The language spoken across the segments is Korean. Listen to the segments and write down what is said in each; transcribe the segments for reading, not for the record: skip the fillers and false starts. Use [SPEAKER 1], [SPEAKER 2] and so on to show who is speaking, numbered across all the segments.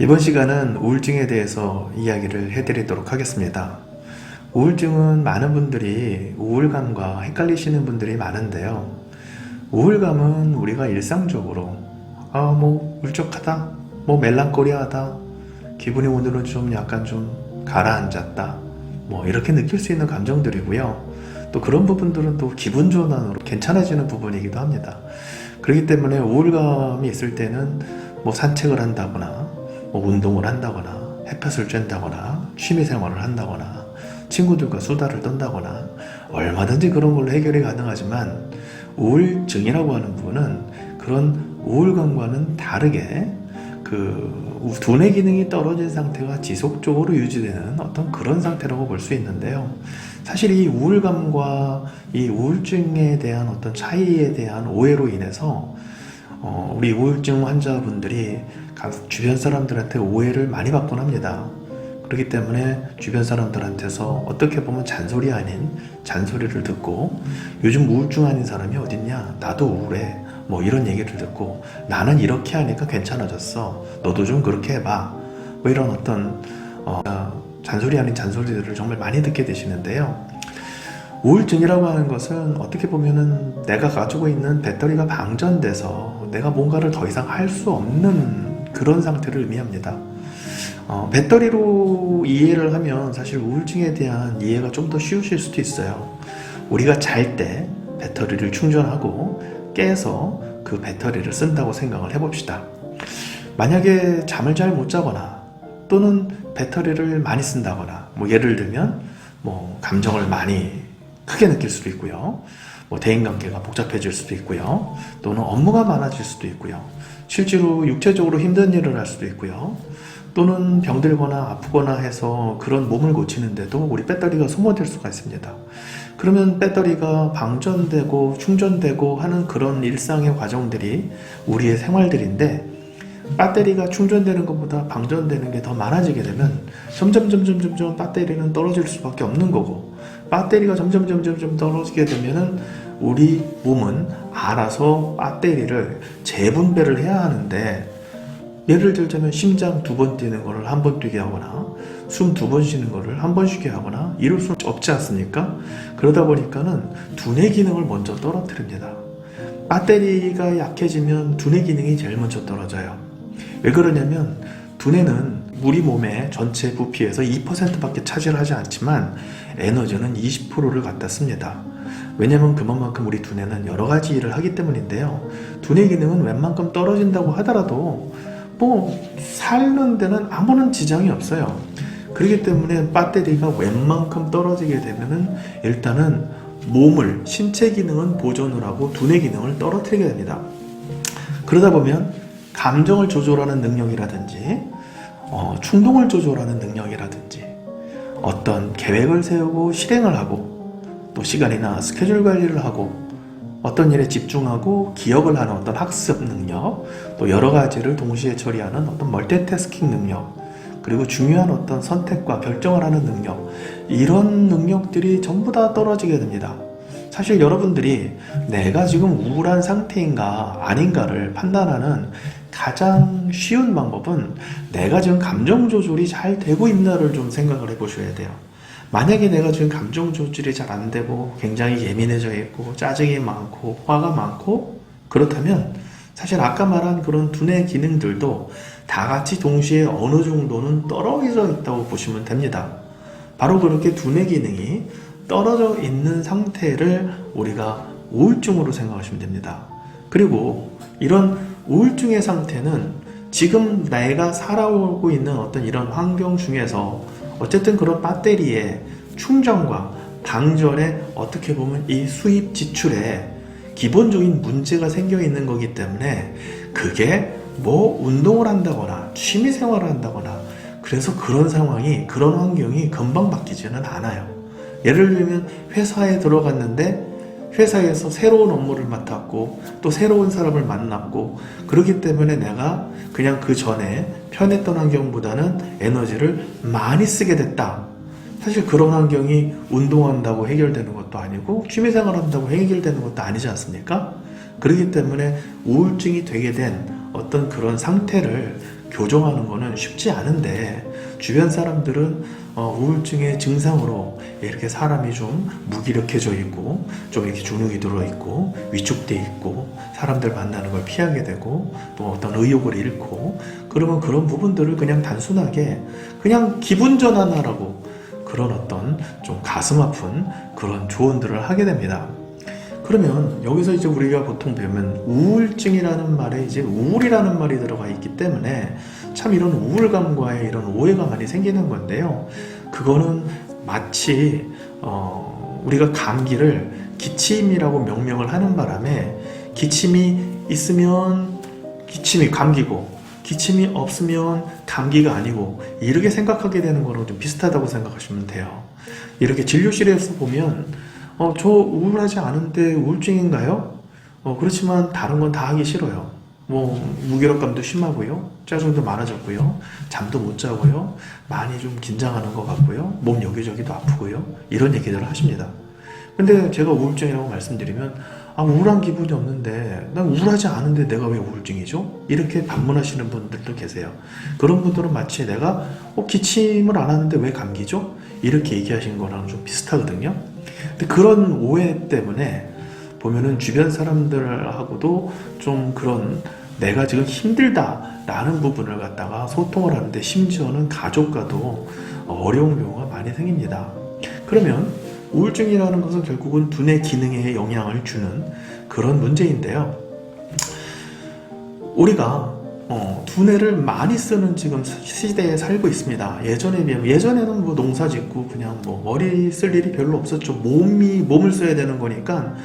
[SPEAKER 1] 이번 시간은 우울증에 대해서 이야기를 해드리도록 하겠습니다. 우울증은 많은 분들이 우울감과 헷갈리시는 분들이 많은데요. 우울감은 우리가 일상적으로 울적하다, 멜랑꼬리하다, 기분이 오늘은 좀 약간 좀 가라앉았다, 이렇게 느낄 수 있는 감정들이고요. 또 그런 부분들은 또 기분 전환으로 괜찮아지는 부분이기도 합니다. 그렇기 때문에 우울감이 있을 때는 산책을 한다거나 운동을 한다거나 햇볕을 쬐다거나 취미생활을 한다거나 친구들과 수다를 떤다거나 얼마든지 그런 걸로 해결이 가능하지만, 우울증이라고 하는 부분은 그런 우울감과는 다르게 두뇌 기능이 떨어진 상태가 지속적으로 유지되는 어떤 그런 상태라고 볼 수 있는데요. 사실 이 우울감과 이 우울증에 대한 어떤 차이에 대한 오해로 인해서 우리 우울증 환자분들이 주변 사람들한테 오해를 많이 받곤 합니다. 그렇기 때문에 주변 사람들한테서 어떻게 보면 잔소리 아닌 잔소리를 듣고, 요즘 우울증 아닌 사람이 어딨냐, 나도 우울해, 이런 얘기를 듣고, 나는 이렇게 하니까 괜찮아졌어, 너도 좀 그렇게 해봐, 이런 어떤 잔소리 아닌 잔소리들을 정말 많이 듣게 되시는데요. 우울증이라고 하는 것은 어떻게 보면은 내가 가지고 있는 배터리가 방전돼서 내가 뭔가를 더 이상 할 수 없는 그런 상태를 의미합니다. 배터리로 이해를 하면 사실 우울증에 대한 이해가 좀 더 쉬우실 수도 있어요. 우리가 잘 때 배터리를 충전하고 깨서 그 배터리를 쓴다고 생각을 해봅시다. 만약에 잠을 잘 못 자거나 또는 배터리를 많이 쓴다거나, 예를 들면 감정을 많이 크게 느낄 수도 있고요, 대인관계가 복잡해질 수도 있고요, 또는 업무가 많아질 수도 있고요, 실제로 육체적으로 힘든 일을 할 수도 있고요, 또는 병들거나 아프거나 해서 그런 몸을 고치는데도 우리 배터리가 소모될 수가 있습니다. 그러면 배터리가 방전되고 충전되고 하는 그런 일상의 과정들이 우리의 생활들인데, 배터리가 충전되는 것보다 방전되는 게 더 많아지게 되면 점점 배터리는 떨어질 수밖에 없는 거고, 배터리가 점점 떨어지게 되면은 우리 몸은 알아서 배터리를 재분배를 해야 하는데, 예를 들자면 심장 2번 뛰는 거를 1번 뛰게 하거나 숨 2번 쉬는 거를 1번 쉬게 하거나 이럴 수 없지 않습니까? 그러다 보니까는 두뇌 기능을 먼저 떨어뜨립니다. 배터리가 약해지면 두뇌 기능이 제일 먼저 떨어져요. 왜 그러냐면, 두뇌는 우리 몸의 전체 부피에서 2%밖에 차지하지 않지만 에너지는 20%를 갖다 씁니다. 왜냐면 그만큼 우리 두뇌는 여러 가지 일을 하기 때문인데요. 두뇌 기능은 웬만큼 떨어진다고 하더라도 사는 데는 아무런 지장이 없어요. 그렇기 때문에 배터리가 웬만큼 떨어지게 되면은 일단은 신체 기능은 보존을 하고 두뇌 기능을 떨어뜨리게 됩니다. 그러다 보면 감정을 조절하는 능력이라든지 충동을 조절하는 능력이라든지 어떤 계획을 세우고 실행을 하고, 또 시간이나 스케줄 관리를 하고 어떤 일에 집중하고 기억을 하는 어떤 학습 능력, 또 여러 가지를 동시에 처리하는 어떤 멀티태스킹 능력, 그리고 중요한 어떤 선택과 결정을 하는 능력, 이런 능력들이 전부 다 떨어지게 됩니다. 사실 여러분들이 내가 지금 우울한 상태인가 아닌가를 판단하는 가장 쉬운 방법은 내가 지금 감정 조절이 잘 되고 있나를 좀 생각을 해보셔야 돼요. 만약에 내가 지금 감정 조절이 잘 안 되고 굉장히 예민해져 있고 짜증이 많고 화가 많고 그렇다면, 사실 아까 말한 그런 두뇌 기능들도 다 같이 동시에 어느 정도는 떨어져 있다고 보시면 됩니다. 바로 그렇게 두뇌 기능이 떨어져 있는 상태를 우리가 우울증으로 생각하시면 됩니다. 그리고 이런 우울증의 상태는 지금 내가 살아오고 있는 어떤 이런 환경 중에서 어쨌든 그런 배터리의 충전과 방전에 어떻게 보면 이 수입 지출에 기본적인 문제가 생겨 있는 거기 때문에, 그게 운동을 한다거나 취미생활을 한다거나 그래서 그런 상황이, 그런 환경이 금방 바뀌지는 않아요. 예를 들면 회사에 들어갔는데 회사에서 새로운 업무를 맡았고 또 새로운 사람을 만났고, 그렇기 때문에 내가 그냥 그 전에 편했던 환경보다는 에너지를 많이 쓰게 됐다. 사실 그런 환경이 운동한다고 해결되는 것도 아니고 취미생활 한다고 해결되는 것도 아니지 않습니까? 그렇기 때문에 우울증이 되게 된 어떤 그런 상태를 교정하는 거는 쉽지 않은데 주변 사람들은 우울증의 증상으로 이렇게 사람이 좀 무기력해져 있고 좀 이렇게 주눅이 들어 있고 위축돼 있고 사람들 만나는 걸 피하게 되고 또 어떤 의욕을 잃고 그러면 그런 부분들을 그냥 단순하게 그냥 기분 전환하라고 그런 어떤 좀 가슴 아픈 그런 조언들을 하게 됩니다. 그러면 여기서 이제 우리가 보통 배우면 우울증이라는 말에 이제 우울이라는 말이 들어가 있기 때문에 참 이런 우울감과의 이런 오해가 많이 생기는 건데요. 그거는 마치 우리가 감기를 기침이라고 명명을 하는 바람에 기침이 있으면 기침이 감기고 기침이 없으면 감기가 아니고 이렇게 생각하게 되는 거랑 좀 비슷하다고 생각하시면 돼요. 이렇게 진료실에서 보면 저 우울하지 않은데 우울증인가요? 그렇지만 다른 건 다 하기 싫어요. 무기력감도 심하고요. 짜증도 많아졌고요. 잠도 못 자고요. 많이 좀 긴장하는 것 같고요. 몸 여기저기도 아프고요. 이런 얘기들을 하십니다. 근데 제가 우울증이라고 말씀드리면 우울한 기분이 없는데 난 우울하지 않은데 내가 왜 우울증이죠? 이렇게 반문하시는 분들도 계세요. 그런 분들은 마치 내가 기침을 안 하는데 왜 감기죠? 이렇게 얘기하신 거랑 좀 비슷하거든요. 근데 그런 오해 때문에 보면은 주변 사람들하고도 좀 그런 내가 지금 힘들다라는 부분을 갖다가 소통을 하는데 심지어는 가족과도 어려운 경우가 많이 생깁니다. 그러면 우울증이라는 것은 결국은 두뇌 기능에 영향을 주는 그런 문제인데요. 우리가 두뇌를 많이 쓰는 지금 시대에 살고 있습니다. 예전에 비하면 예전에는 농사 짓고 그냥 머리 쓸 일이 별로 없었죠. 몸을 써야 되는 거니까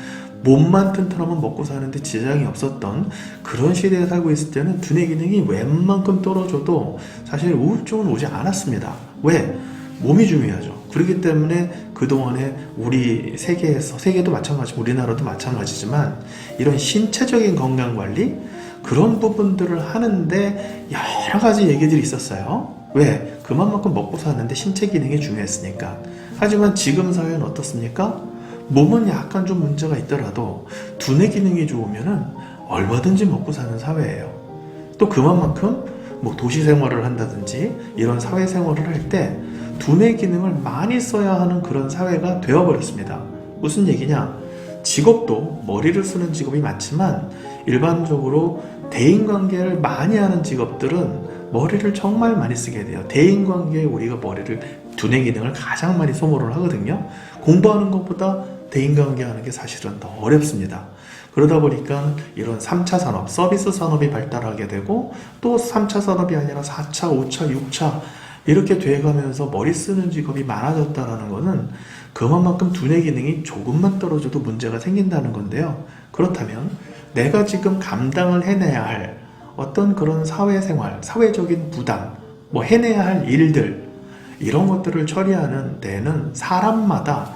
[SPEAKER 1] 몸만 튼튼하면 먹고 사는데 지장이 없었던 그런 시대에 살고 있을 때는 두뇌 기능이 웬만큼 떨어져도 사실 우울증은 오지 않았습니다. 왜? 몸이 중요하죠. 그렇기 때문에 그동안에 우리 세계도 마찬가지고 우리나라도 마찬가지지만 이런 신체적인 건강관리 그런 부분들을 하는데 여러 가지 얘기들이 있었어요. 왜? 그만큼 먹고 사는데 신체 기능이 중요했으니까. 하지만 지금 사회는 어떻습니까? 몸은 약간 좀 문제가 있더라도 두뇌 기능이 좋으면은 얼마든지 먹고 사는 사회예요. 또 그만큼 도시 생활을 한다든지 이런 사회 생활을 할 때 두뇌 기능을 많이 써야 하는 그런 사회가 되어버렸습니다. 무슨 얘기냐? 직업도 머리를 쓰는 직업이 많지만 일반적으로 대인관계를 많이 하는 직업들은 머리를 정말 많이 쓰게 돼요. 대인관계에 우리가 두뇌 기능을 가장 많이 소모를 하거든요. 공부하는 것보다 대인관계 하는 게 사실은 더 어렵습니다. 그러다 보니까 이런 3차 산업, 서비스 산업이 발달하게 되고 또 3차 산업이 아니라 4차, 5차, 6차 이렇게 돼가면서 머리 쓰는 직업이 많아졌다는 것은 그만큼 두뇌 기능이 조금만 떨어져도 문제가 생긴다는 건데요. 그렇다면 내가 지금 감당을 해내야 할 어떤 그런 사회생활, 사회적인 부담, 해내야 할 일들 이런 것들을 처리하는 데는 사람마다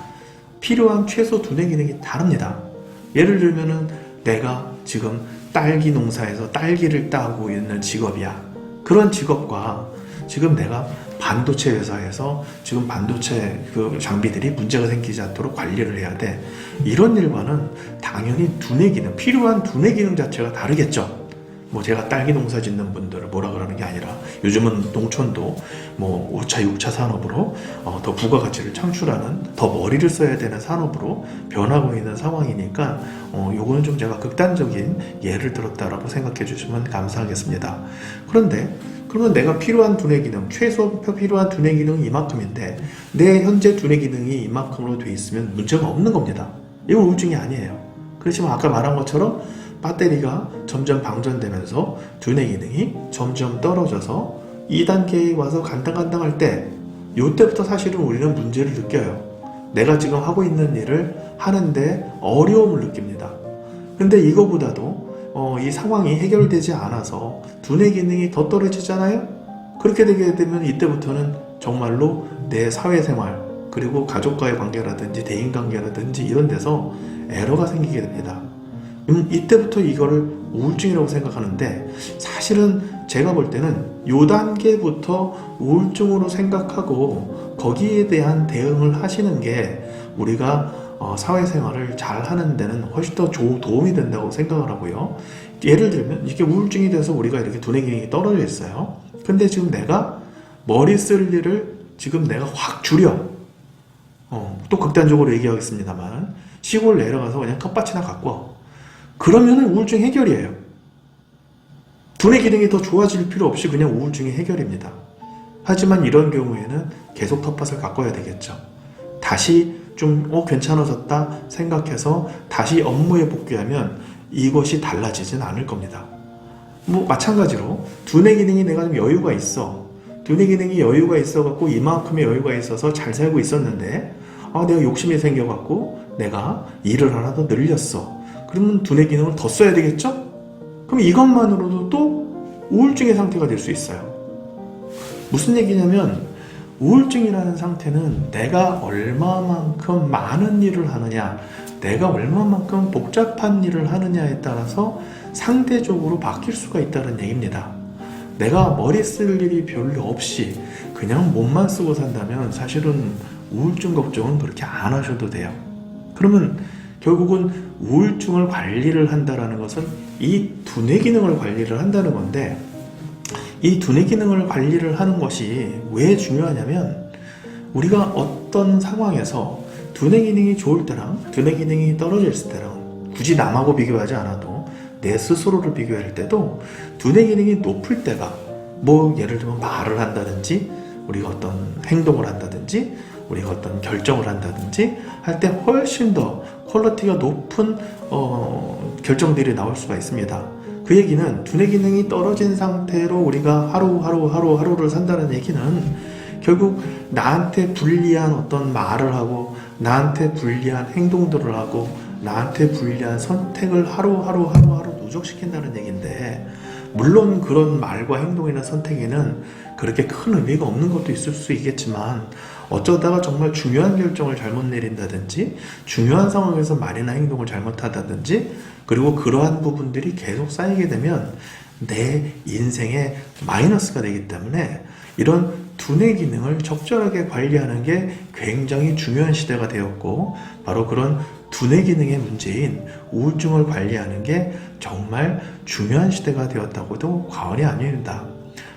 [SPEAKER 1] 필요한 최소 두뇌 기능이 다릅니다. 예를 들면은 내가 지금 딸기 농사에서 딸기를 따고 있는 직업이야. 그런 직업과 지금 내가 반도체 회사에서 지금 반도체 그 장비들이 문제가 생기지 않도록 관리를 해야 돼. 이런 일과는 당연히 두뇌 기능, 필요한 두뇌 기능 자체가 다르겠죠. 제가 딸기 농사 짓는 분들을 뭐라 그러는 게 아니라 요즘은 농촌도 5차, 6차 산업으로 더 부가가치를 창출하는 더 머리를 써야 되는 산업으로 변하고 있는 상황이니까 요거는 좀 제가 극단적인 예를 들었다라고 생각해 주시면 감사하겠습니다. 그런데 그러면 내가 필요한 두뇌 기능, 최소 필요한 두뇌 기능은 이만큼인데 내 현재 두뇌 기능이 이만큼으로 돼 있으면 문제가 없는 겁니다. 이건 우울증이 아니에요. 그렇지만 아까 말한 것처럼 배터리가 점점 방전되면서 두뇌 기능이 점점 떨어져서 2단계에 와서 간당간당할 때 이때부터 사실은 우리는 문제를 느껴요. 내가 지금 하고 있는 일을 하는데 어려움을 느낍니다. 근데 이거보다도 이 상황이 해결되지 않아서 두뇌 기능이 더 떨어지잖아요. 그렇게 되게 되면 이때부터는 정말로 내 사회생활 그리고 가족과의 관계라든지 대인관계라든지 이런 데서 에러가 생기게 됩니다. 이때부터 이거를 우울증이라고 생각하는데 사실은 제가 볼 때는 요 단계부터 우울증으로 생각하고 거기에 대한 대응을 하시는 게 우리가 사회생활을 잘 하는 데는 훨씬 더 도움이 된다고 생각을 하고요. 예를 들면 이게 우울증이 돼서 우리가 이렇게 두뇌 기능이 떨어져 있어요. 근데 지금 내가 머리 쓸 일을 지금 내가 확 줄여. 또 극단적으로 얘기하겠습니다만 시골 내려가서 그냥 텃밭이나 갖고 와. 그러면은 우울증 해결이에요. 두뇌 기능이 더 좋아질 필요 없이 그냥 우울증이 해결입니다. 하지만 이런 경우에는 계속 텃밭을 가꿔야 되겠죠. 다시 좀 괜찮아졌다 생각해서 다시 업무에 복귀하면 이것이 달라지진 않을 겁니다. 마찬가지로 두뇌 기능이 내가 좀 여유가 있어. 두뇌 기능이 여유가 있어갖고 이만큼의 여유가 있어서 잘 살고 있었는데 내가 욕심이 생겨갖고 내가 일을 하나 더 늘렸어. 그러면 두뇌 기능을 더 써야 되겠죠? 그럼 이것만으로도 또 우울증의 상태가 될 수 있어요. 무슨 얘기냐면 우울증이라는 상태는 내가 얼마만큼 많은 일을 하느냐, 내가 얼마만큼 복잡한 일을 하느냐에 따라서 상대적으로 바뀔 수가 있다는 얘기입니다. 내가 머리 쓸 일이 별로 없이 그냥 몸만 쓰고 산다면 사실은 우울증 걱정은 그렇게 안 하셔도 돼요. 그러면 결국은 우울증을 관리를 한다는 것은 이 두뇌 기능을 관리를 한다는 건데, 이 두뇌 기능을 관리를 하는 것이 왜 중요하냐면 우리가 어떤 상황에서 두뇌 기능이 좋을 때랑 두뇌 기능이 떨어져 있을 때랑 굳이 남하고 비교하지 않아도 내 스스로를 비교할 때도 두뇌 기능이 높을 때가 예를 들면 말을 한다든지 우리가 어떤 행동을 한다든지 우리가 어떤 결정을 한다든지 할 때 훨씬 더 퀄리티가 높은 결정들이 나올 수가 있습니다. 그 얘기는 두뇌 기능이 떨어진 상태로 우리가 하루를 산다는 얘기는 결국 나한테 불리한 어떤 말을 하고 나한테 불리한 행동들을 하고 나한테 불리한 선택을 하루하루 누적시킨다는 얘기인데, 물론 그런 말과 행동이나 선택에는 그렇게 큰 의미가 없는 것도 있을 수 있겠지만 어쩌다가 정말 중요한 결정을 잘못 내린다든지 중요한 상황에서 말이나 행동을 잘못하다든지 그리고 그러한 부분들이 계속 쌓이게 되면 내 인생에 마이너스가 되기 때문에 이런 두뇌 기능을 적절하게 관리하는 게 굉장히 중요한 시대가 되었고, 바로 그런 두뇌 기능의 문제인 우울증을 관리하는 게 정말 중요한 시대가 되었다고도 과언이 아닙니다.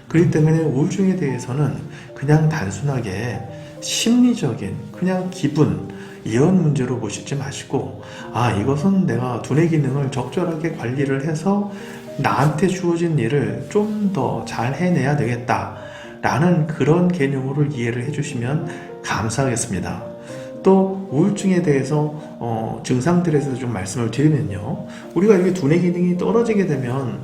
[SPEAKER 1] 그렇기 때문에 우울증에 대해서는 그냥 단순하게 심리적인 그냥 기분 이런 문제로 보시지 마시고, 이것은 내가 두뇌 기능을 적절하게 관리를 해서 나한테 주어진 일을 좀 더 잘 해내야 되겠다 라는 그런 개념으로 이해를 해주시면 감사하겠습니다. 또 우울증에 대해서 증상들에 대해서 좀 말씀을 드리면요, 우리가 이렇게 두뇌 기능이 떨어지게 되면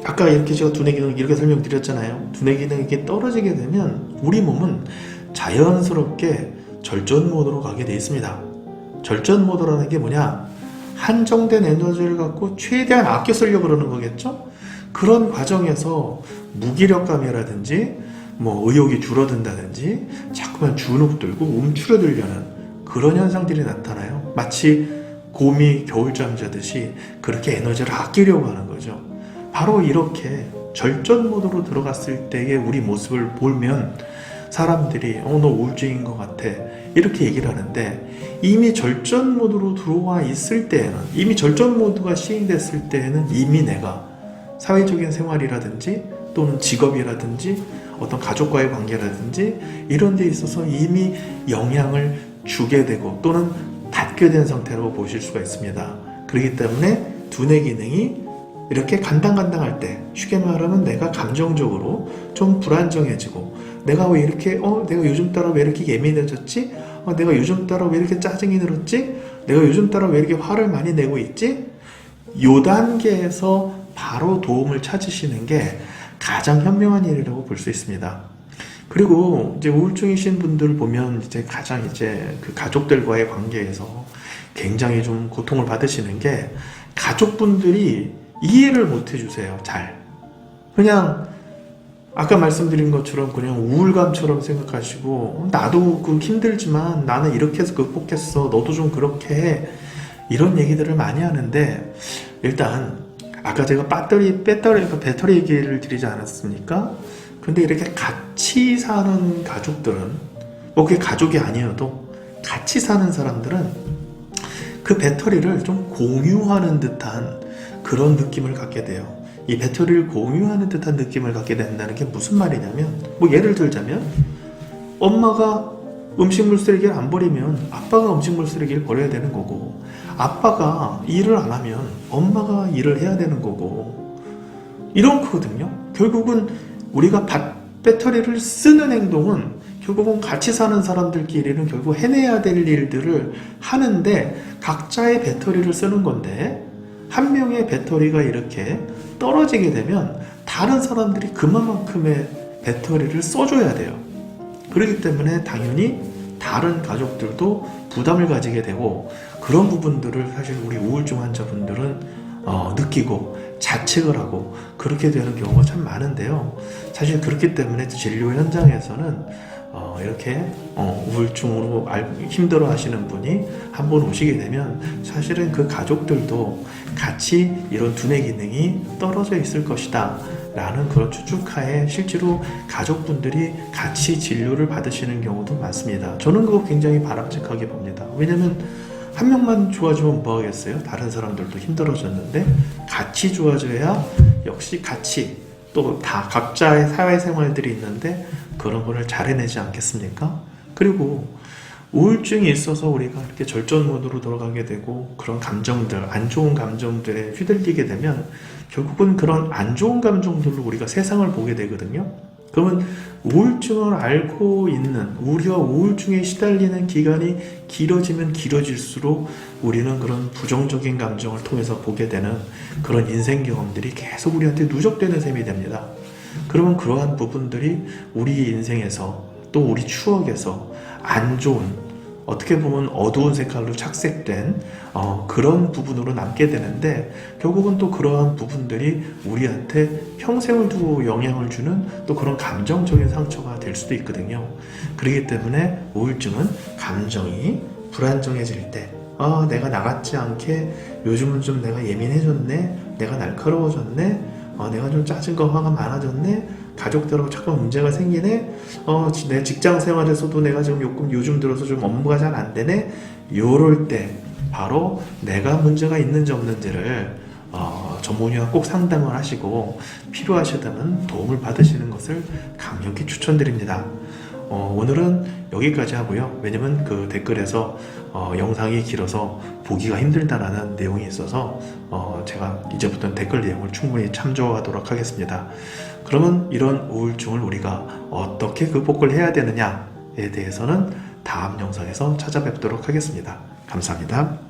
[SPEAKER 1] 아까 이렇게 제가 두뇌 기능을 이렇게 설명드렸잖아요. 두뇌 기능이 이렇게 떨어지게 되면 우리 몸은 자연스럽게 절전 모드로 가게 되어 있습니다. 절전 모드라는 게 뭐냐? 한정된 에너지를 갖고 최대한 아껴 쓰려고 그러는 거겠죠? 그런 과정에서 무기력감이라든지 의욕이 줄어든다든지 자꾸만 주눅 들고 움츠러들려는 그런 현상들이 나타나요. 마치 곰이 겨울잠 자듯이 그렇게 에너지를 아끼려고 하는 거죠. 바로 이렇게 절전 모드로 들어갔을 때의 우리 모습을 보면 사람들이 너 우울증인 것 같아 이렇게 얘기를 하는데, 이미 절전 모드로 들어와 있을 때에는, 이미 절전 모드가 시행됐을 때에는 이미 내가 사회적인 생활이라든지 또는 직업이라든지 어떤 가족과의 관계라든지 이런 데 있어서 이미 영향을 주게 되고 또는 닫게 된 상태라고 보실 수가 있습니다. 그렇기 때문에 두뇌 기능이 이렇게 간당간당할 때, 쉽게 말하면 내가 감정적으로 좀 불안정해지고 내가 왜 이렇게 내가 요즘 따라 왜 이렇게 예민해졌지? 내가 요즘 따라 왜 이렇게 짜증이 늘었지? 내가 요즘 따라 왜 이렇게 화를 많이 내고 있지? 요 단계에서 바로 도움을 찾으시는 게 가장 현명한 일이라고 볼 수 있습니다. 그리고 이제 우울증이신 분들 보면 가장 그 가족들과의 관계에서 굉장히 좀 고통을 받으시는 게, 가족분들이 이해를 못 해주세요. 잘. 그냥 아까 말씀드린 것처럼 그냥 우울감처럼 생각하시고, 나도 힘들지만 나는 이렇게 해서 극복했어, 너도 좀 그렇게 해, 이런 얘기들을 많이 하는데, 일단 아까 제가 배터리 얘기를 드리지 않았습니까? 근데 이렇게 같이 사는 가족들은, 그게 가족이 아니어도 같이 사는 사람들은 그 배터리를 좀 공유하는 듯한 그런 느낌을 갖게 돼요. 이 배터리를 공유하는 듯한 느낌을 갖게 된다는 게 무슨 말이냐면, 뭐 예를 들자면 엄마가 음식물 쓰레기를 안 버리면 아빠가 음식물 쓰레기를 버려야 되는 거고, 아빠가 일을 안 하면 엄마가 일을 해야 되는 거고, 이런 거거든요. 결국은 우리가 배터리를 쓰는 행동은 결국은 같이 사는 사람들끼리는 결국 해내야 될 일들을 하는데 각자의 배터리를 쓰는 건데, 한 명의 배터리가 이렇게 떨어지게 되면 다른 사람들이 그만큼의 배터리를 써줘야 돼요. 그렇기 때문에 당연히 다른 가족들도 부담을 가지게 되고, 그런 부분들을 사실 우리 우울증 환자분들은 느끼고 자책을 하고 그렇게 되는 경우가 참 많은데요. 사실 그렇기 때문에 진료 현장에서는 이렇게 우울증으로 힘들어 하시는 분이 한번 오시게 되면 사실은 그 가족들도 같이 이런 두뇌 기능이 떨어져 있을 것이다 라는 그런 추측하에 실제로 가족분들이 같이 진료를 받으시는 경우도 많습니다. 저는 그거 굉장히 바람직하게 봅니다. 왜냐면 한 명만 좋아지면 뭐 하겠어요? 다른 사람들도 힘들어졌는데 같이 좋아져야 역시 같이 또 다 각자의 사회생활들이 있는데 그런 거를 잘 해내지 않겠습니까? 그리고 우울증이 있어서 우리가 이렇게 절전 모드로 돌아가게 되고 그런 감정들, 안 좋은 감정들에 휘둘리게 되면 결국은 그런 안 좋은 감정들로 우리가 세상을 보게 되거든요. 그러면 우울증을 알고 있는, 우리가 우울증에 시달리는 기간이 길어지면 길어질수록 우리는 그런 부정적인 감정을 통해서 보게 되는 그런 인생 경험들이 계속 우리한테 누적되는 셈이 됩니다. 그러면 그러한 부분들이 우리 인생에서 또 우리 추억에서 안 좋은, 어떻게 보면 어두운 색깔로 착색된 그런 부분으로 남게 되는데, 결국은 또 그러한 부분들이 우리한테 평생을 두고 영향을 주는 또 그런 감정적인 상처가 될 수도 있거든요. 그렇기 때문에 우울증은 감정이 불안정해질 때, 내가 나같지 않게 요즘은 좀 내가 예민해졌네, 내가 날카로워졌네, 내가 좀 짜증과 화가 많아졌네, 가족들하고 자꾸 문제가 생기네, 내 직장 생활에서도 내가 지금 요즘 들어서 좀 업무가 잘 안 되네, 요럴 때 바로 내가 문제가 있는지 없는지를 전문의와 꼭 상담을 하시고 필요하시다면 도움을 받으시는 것을 강력히 추천드립니다. 오늘은 여기까지 하고요. 왜냐면 그 댓글에서 영상이 길어서 보기가 힘들다라는 내용이 있어서 제가 이제부터는 댓글 내용을 충분히 참조하도록 하겠습니다. 그러면 이런 우울증을 우리가 어떻게 극복을 해야 되느냐에 대해서는 다음 영상에서 찾아뵙도록 하겠습니다. 감사합니다.